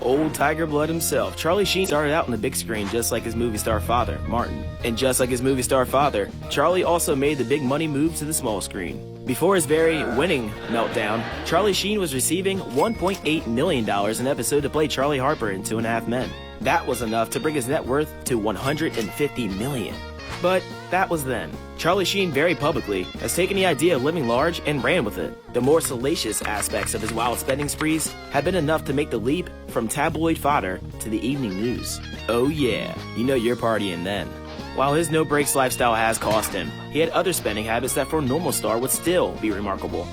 Old Tiger Blood himself, Charlie Sheen started out on the big screen just like his movie star father, Martin. And just like his movie star father, Charlie also made the big money move to the small screen. Before his very winning meltdown, Charlie Sheen was receiving $1.8 million an episode to play Charlie Harper in 2.5 Men. That was enough to bring his net worth to $150 million. But that was then. Charlie Sheen very publicly has taken the idea of living large and ran with it. The more salacious aspects of his wild spending sprees have been enough to make the leap from tabloid fodder to the evening news. Oh yeah, you know you're partying then. While his no-breaks lifestyle has cost him, he had other spending habits that for a normal star would still be remarkable.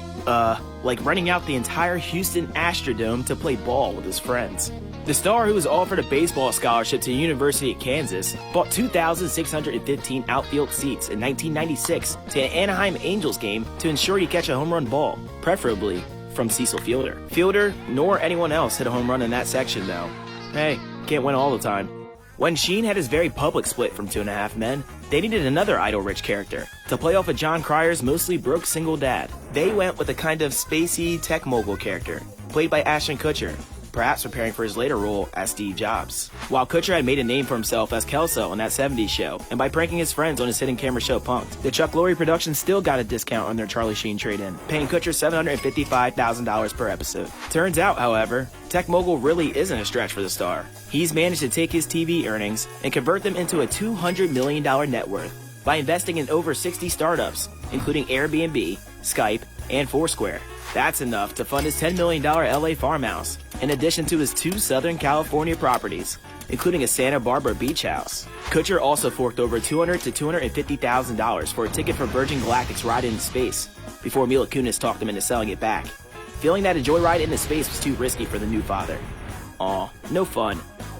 Like renting out the entire Houston Astrodome to play ball with his friends. The star, who was offered a baseball scholarship to the University of Kansas, bought 2,615 outfield seats in 1996 to an Anaheim Angels game to ensure he catch a home run ball, preferably from Cecil Fielder. Fielder, nor anyone else, hit a home run in that section though. Hey, can't win all the time. When Sheen had his very public split from 2.5 Men, they needed another idol-rich character to play off of John Cryer's mostly broke single dad. They went with a kind of spacey tech mogul character, played by Ashton Kutcher, perhaps preparing for his later role as Steve Jobs. While Kutcher had made a name for himself as Kelso on that 70s show, and by pranking his friends on his hidden camera show Punk'd, the Chuck Lorre production still got a discount on their Charlie Sheen trade-in, paying Kutcher $755,000 per episode. Turns out, however, tech mogul really isn't a stretch for the star. He's managed to take his TV earnings and convert them into a $200 million net worth by investing in over 60 startups, including Airbnb, Skype, and Foursquare. That's enough to fund his $10 million LA farmhouse, in addition to his 2 Southern California properties, including a Santa Barbara beach house. Kutcher also forked over $200,000 to $250,000 for a ticket for Virgin Galactic's ride into space, before Mila Kunis talked him into selling it back, feeling that a joyride into space was too risky for the new father. Aw, no fun.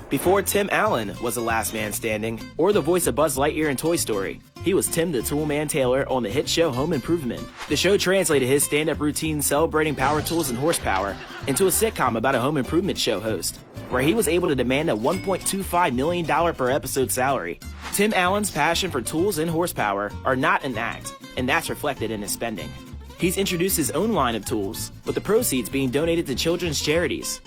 Before Tim Allen was the last man standing, or the voice of Buzz Lightyear in Toy Story, he was Tim the Toolman Taylor on the hit show Home Improvement. The show translated his stand-up routine celebrating power tools and horsepower into a sitcom about a home improvement show host, where he was able to demand a $1.25 million per episode salary. Tim Allen's passion for tools and horsepower are not an act, and that's reflected in his spending. He's introduced his own line of tools, with the proceeds being donated to children's charities.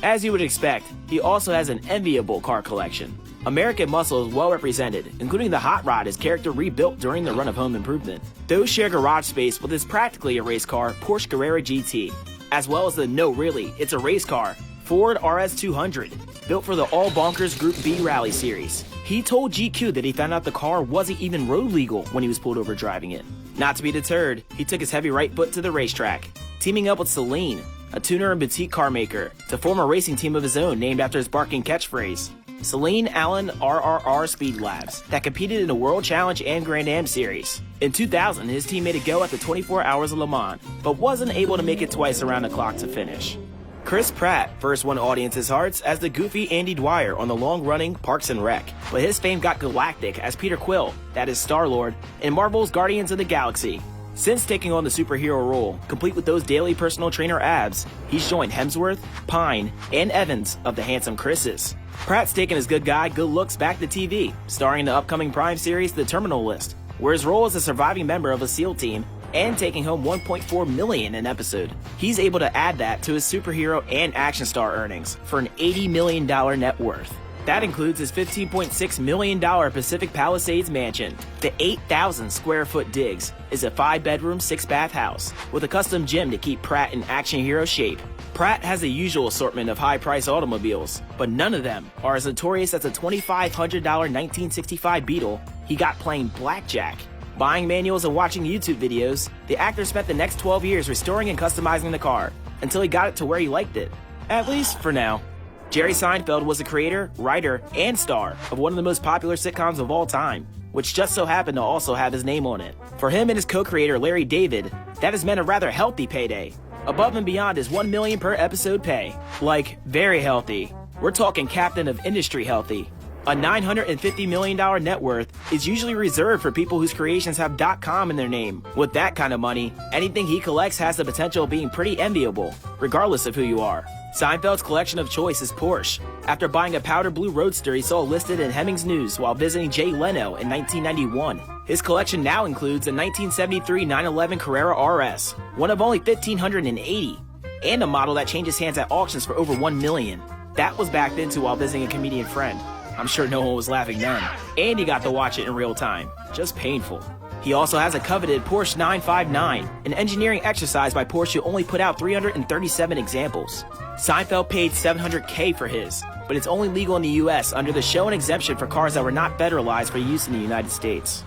As you would expect, he also has an enviable car collection. American muscle is well represented, including the hot rod his character rebuilt during the run of Home Improvement. Those share garage space with his practically a race car Porsche Carrera GT, as well as the no really, it's a race car Ford RS200, built for the All Bonkers Group B Rally Series. He told GQ that he found out the car wasn't even road legal when he was pulled over driving it. Not to be deterred, he took his heavy right foot to the racetrack, teaming up with Celine, a tuner and boutique car maker, to form a racing team of his own named after his barking catchphrase, Celine Allen RRR Speed Labs, that competed in the World Challenge and Grand Am Series. In 2000, his team made a go at the 24 Hours of Le Mans, but wasn't able to make it twice around the clock to finish. Chris Pratt first won audiences' hearts as the goofy Andy Dwyer on the long-running Parks and Rec, but his fame got galactic as Peter Quill, that is Star-Lord, in Marvel's Guardians of the Galaxy. Since taking on the superhero role, complete with those daily personal trainer abs, he's joined Hemsworth, Pine, and Evans of the Handsome Chris's. Pratt's taken his good guy, good looks back to TV, starring in the upcoming Prime series The Terminal List, where his role as a surviving member of a SEAL team and taking home $1.4 million an episode. He's able to add that to his superhero and action star earnings for an $80 million net worth. That includes his $15.6 million Pacific Palisades mansion. The 8,000 square foot digs is a 5-bedroom, 6-bath house with a custom gym to keep Pratt in action hero shape. Pratt has the usual assortment of high-priced automobiles, but none of them are as notorious as the $2,500 1965 Beetle he got playing blackjack. Buying manuals and watching YouTube videos, the actor spent the next 12 years restoring and customizing the car until he got it to where he liked it. At least for now. Jerry Seinfeld was the creator, writer, and star of one of the most popular sitcoms of all time, which just so happened to also have his name on it. For him and his co-creator Larry David, that has meant a rather healthy payday, above and beyond his $1 million per episode pay. Like, very healthy. We're talking captain of industry healthy. A $950 million net worth is usually reserved for people whose creations have .com in their name. With that kind of money, anything he collects has the potential of being pretty enviable, regardless of who you are. Seinfeld's collection of choice is Porsche. After buying a powder blue roadster he saw listed in Hemmings News while visiting Jay Leno in 1991. His collection now includes a 1973 911 Carrera RS, one of only 1,580, and a model that changes hands at auctions for over $1 million. That was back then too while visiting a comedian friend. I'm sure no one was laughing then. And he got to watch it in real time. Just painful. He also has a coveted Porsche 959, an engineering exercise by Porsche who only put out 337 examples. Seinfeld paid $700K for his, but it's only legal in the US under the show and exemption for cars that were not federalized for use in the United States.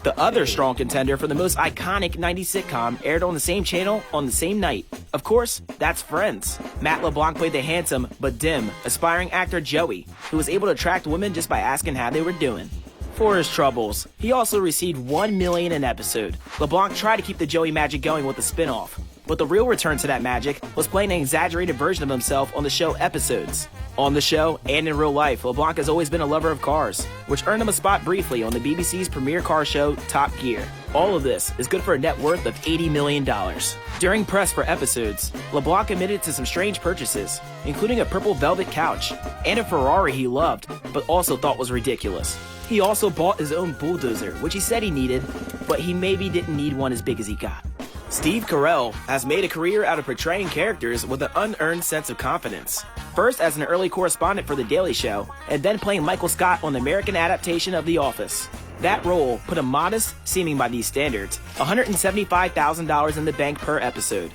The other strong contender for the most iconic 90s sitcom aired on the same channel on the same night. Of course, that's Friends. Matt LeBlanc played the handsome but dim, aspiring actor Joey, who was able to attract women just by asking how they were doing. For his troubles, he also received $1 million an episode. LeBlanc tried to keep the Joey magic going with the spin-off, but the real return to that magic was playing an exaggerated version of himself on the show Episodes. On the show and in real life, LeBlanc has always been a lover of cars, which earned him a spot briefly on the BBC's premier car show Top Gear. All of this is good for a net worth of $80 million. During press for Episodes, LeBlanc admitted to some strange purchases, including a purple velvet couch and a Ferrari he loved, but also thought was ridiculous. He also bought his own bulldozer, which he said he needed, but he maybe didn't need one as big as he got. Steve Carell has made a career out of portraying characters with an unearned sense of confidence. First as an early correspondent for The Daily Show, and then playing Michael Scott on the American adaptation of The Office. That role put a modest, seeming by these standards, $175,000 in the bank per episode.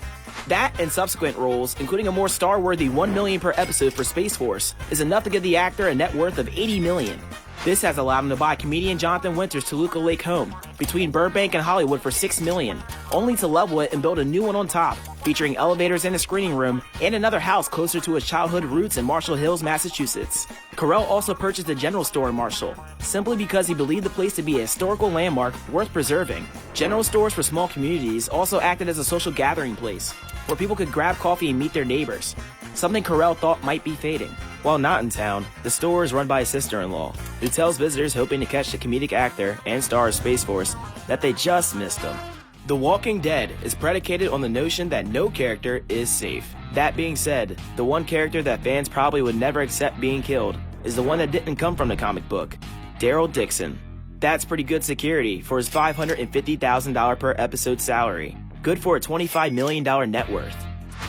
That and subsequent roles, including a more star-worthy $1 million per episode for Space Force, is enough to give the actor a net worth of $80 million. This has allowed him to buy comedian Jonathan Winter's Toluca Lake home between Burbank and Hollywood for $6 million, only to level it and build a new one on top, featuring elevators and a screening room, and another house closer to his childhood roots in Marshall Hills, Massachusetts. Carell also purchased a general store in Marshall, simply because he believed the place to be a historical landmark worth preserving. General stores for small communities also acted as a social gathering place, where people could grab coffee and meet their neighbors, something Carell thought might be fading. While not in town, the store is run by his sister-in-law, who tells visitors hoping to catch the comedic actor and star of Space Force that they just missed him. The Walking Dead is predicated on the notion that no character is safe. That being said, the one character that fans probably would never accept being killed is the one that didn't come from the comic book, Daryl Dixon. That's pretty good security for his $550,000 per episode salary, good for a $25 million net worth.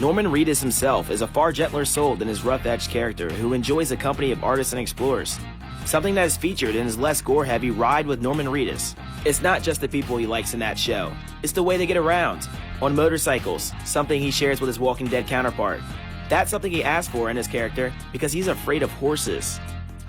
Norman Reedus himself is a far gentler soul than his rough-edged character who enjoys the company of artists and explorers, something that is featured in his less gore-heavy Ride with Norman Reedus. It's not just the people he likes in that show, it's the way they get around. On motorcycles, something he shares with his Walking Dead counterpart. That's something he asked for in his character because he's afraid of horses.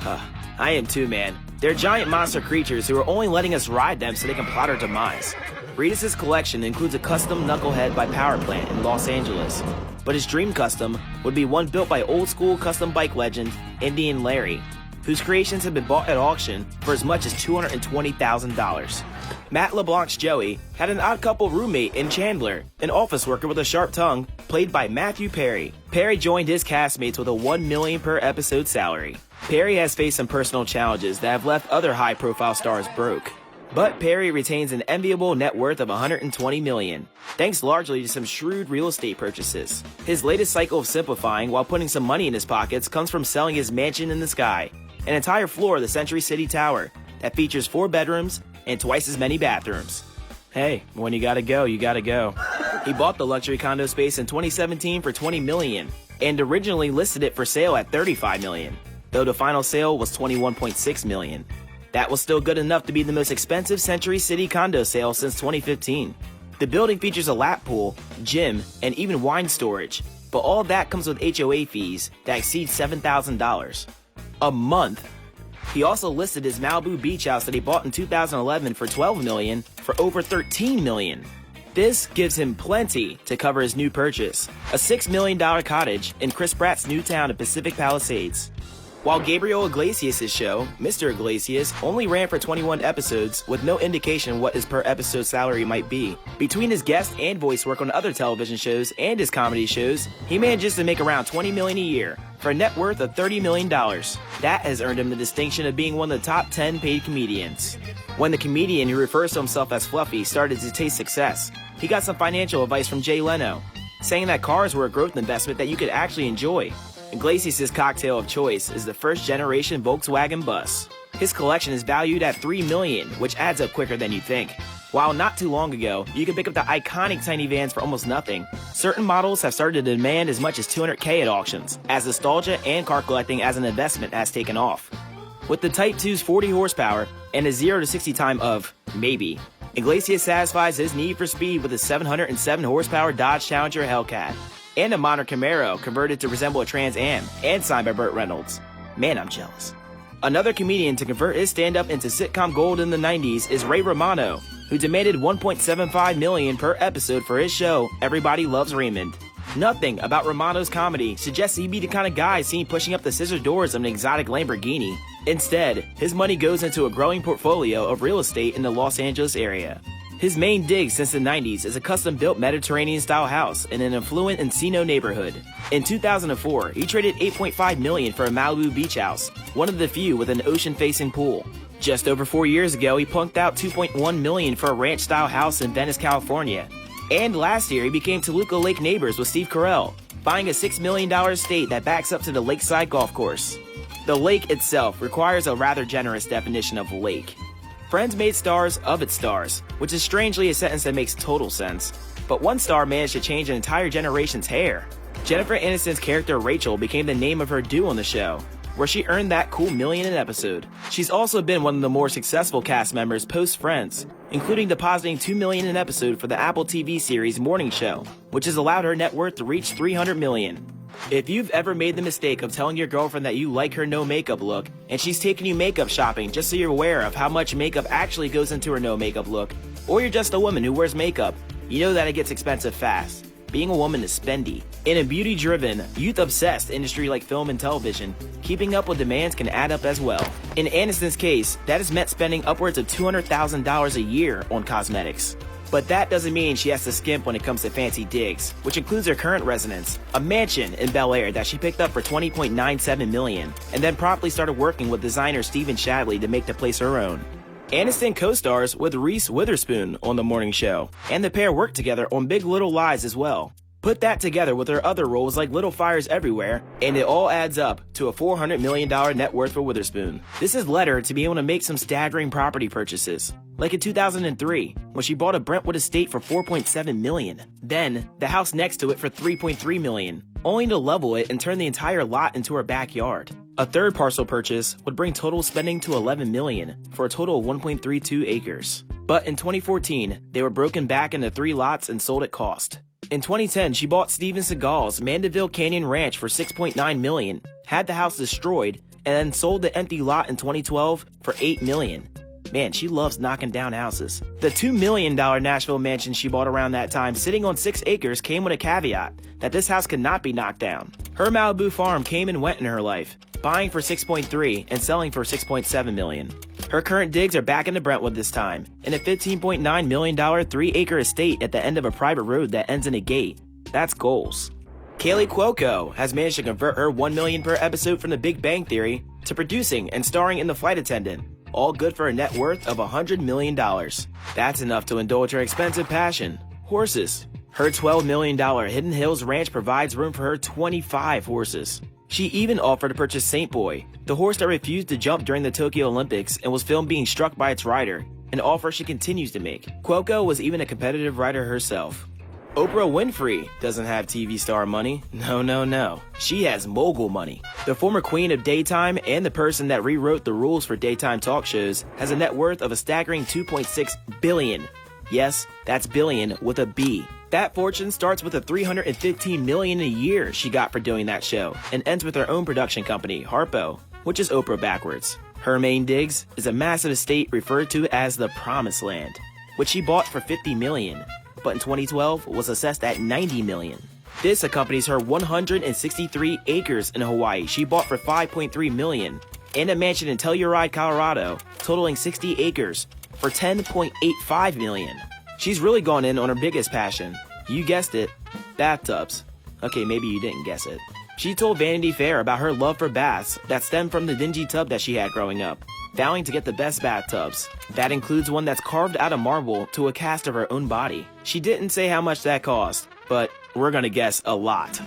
I am too, man. They're giant monster creatures who are only letting us ride them so they can plot our demise. Reedus' collection includes a custom knucklehead by Power Plant in Los Angeles, but his dream custom would be one built by old-school custom bike legend Indian Larry, whose creations have been bought at auction for as much as $220,000. Matt LeBlanc's Joey had an odd couple roommate in Chandler, an office worker with a sharp tongue, played by Matthew Perry. Perry joined his castmates with a $1 million per episode salary. Perry has faced some personal challenges that have left other high-profile stars broke. But Perry retains an enviable net worth of $120 million, thanks largely to some shrewd real estate purchases. His latest cycle of simplifying while putting some money in his pockets comes from selling his mansion in the sky, an entire floor of the Century City Tower that features 4 bedrooms and twice as many bathrooms. Hey, when you gotta go, you gotta go. He bought the luxury condo space in 2017 for $20 million and originally listed it for sale at $35 million, though the final sale was $21.6 million. That was still good enough to be the most expensive Century City condo sale since 2015. The building features a lap pool, gym, and even wine storage, but all that comes with HOA fees that exceed $7,000 a month. He also listed his Malibu beach house that he bought in 2011 for $12 million for over $13 million. This gives him plenty to cover his new purchase, a $6 million cottage in Chris Pratt's new town of Pacific Palisades. While Gabriel Iglesias' show, Mr. Iglesias, only ran for 21 episodes with no indication what his per episode salary might be. Between his guest and voice work on other television shows and his comedy shows, he manages to make around $20 million a year for a net worth of $30 million. That has earned him the distinction of being one of the top 10 paid comedians. When the comedian who refers to himself as Fluffy started to taste success, he got some financial advice from Jay Leno, saying that cars were a growth investment that you could actually enjoy. Iglesias' cocktail of choice is the first-generation Volkswagen bus. His collection is valued at $3 million, which adds up quicker than you think. While not too long ago, you could pick up the iconic tiny vans for almost nothing, certain models have started to demand as much as $200K at auctions, as nostalgia and car collecting as an investment has taken off. With the Type 2's 40 horsepower and a 0 to 60 time of maybe, Iglesias satisfies his need for speed with a 707 horsepower Dodge Challenger Hellcat, and a modern Camaro converted to resemble a Trans Am and signed by Burt Reynolds. Man, I'm jealous. Another comedian to convert his stand-up into sitcom gold in the 90s is Ray Romano, who demanded $1.75 million per episode for his show Everybody Loves Raymond. Nothing about Romano's comedy suggests he'd be the kind of guy seen pushing up the scissor doors of an exotic Lamborghini. Instead, his money goes into a growing portfolio of real estate in the Los Angeles area. His main dig since the 90s is a custom-built Mediterranean-style house in an affluent Encino neighborhood. In 2004, he traded $8.5 million for a Malibu beach house, one of the few with an ocean-facing pool. Just over 4 years ago, he punked out $2.1 million for a ranch-style house in Venice, California. And last year, he became Toluca Lake neighbors with Steve Carell, buying a $6 million estate that backs up to the lakeside golf course. The lake itself requires a rather generous definition of lake. Friends made stars of its stars, which is strangely a sentence that makes total sense. But one star managed to change an entire generation's hair. Jennifer Aniston's character Rachel became the name of her due on the show, where she earned that cool $1 million an episode. She's also been one of the more successful cast members post-Friends, including depositing $2 million an episode for the Apple TV series Morning Show, which has allowed her net worth to reach $300 million. If you've ever made the mistake of telling your girlfriend that you like her no makeup look, and she's taking you makeup shopping just so you're aware of how much makeup actually goes into her no makeup look, or you're just a woman who wears makeup, you know that it gets expensive fast. Being a woman is spendy. In a beauty-driven, youth-obsessed industry like film and television, keeping up with demands can add up as well. In Aniston's case, that has meant spending upwards of $200,000 a year on cosmetics. But that doesn't mean she has to skimp when it comes to fancy digs, which includes her current residence, a mansion in Bel Air that she picked up for $20.97 million, and then promptly started working with designer Stephen Shadley to make the place her own. Aniston co-stars with Reese Witherspoon on The Morning Show, and the pair worked together on Big Little Lies as well. Put that together with her other roles like Little Fires Everywhere, and it all adds up to a $400 million net worth for Witherspoon. This has led her to be able to make some staggering property purchases, like in 2003, when she bought a Brentwood estate for $4.7 million. Then, the house next to it for $3.3 million, only to level it and turn the entire lot into her backyard. A third parcel purchase would bring total spending to $11 million, for a total of 1.32 acres. But in 2014, they were broken back into 3 lots and sold at cost. In 2010, she bought Steven Seagal's Mandeville Canyon Ranch for $6.9 million, had the house destroyed, and then sold the empty lot in 2012 for $8 million. Man, she loves knocking down houses. The $2 million Nashville mansion she bought around that time, sitting on 6 acres, came with a caveat that this house could not be knocked down. Her Malibu farm came and went in her life, buying for $6.3 and selling for $6.7 million. Her current digs are back into Brentwood this time, in a $15.9 million 3-acre estate at the end of a private road that ends in a gate. That's goals. Kaylee Cuoco has managed to convert her $1 million per episode from The Big Bang Theory to producing and starring in The Flight Attendant, all good for a net worth of $100 million. That's enough to indulge her expensive passion, horses. Her $12 million Hidden Hills Ranch provides room for her 25 horses. She even offered to purchase Saint Boy, the horse that refused to jump during the Tokyo Olympics and was filmed being struck by its rider, an offer she continues to make. Cuoco was even a competitive rider herself. Oprah Winfrey doesn't have TV star money. No. She has mogul money. The former queen of daytime and the person that rewrote the rules for daytime talk shows has a net worth of a staggering $2.6 billion. Yes, that's billion with a B. That fortune starts with a $315 million a year she got for doing that show, and ends with her own production company, Harpo, which is Oprah backwards. Her main digs is a massive estate referred to as the Promised Land, which she bought for $50 million, but in 2012 was assessed at $90 million. This accompanies her 163 acres in Hawaii she bought for $5.3 million, and a mansion in Telluride, Colorado, totaling 60 acres for $10.85 million. She's really gone in on her biggest passion. You guessed it, bathtubs. Okay, maybe you didn't guess it. She told Vanity Fair about her love for baths that stemmed from the dingy tub that she had growing up, vowing to get the best bathtubs. That includes one that's carved out of marble to a cast of her own body. She didn't say how much that cost, but we're gonna guess a lot.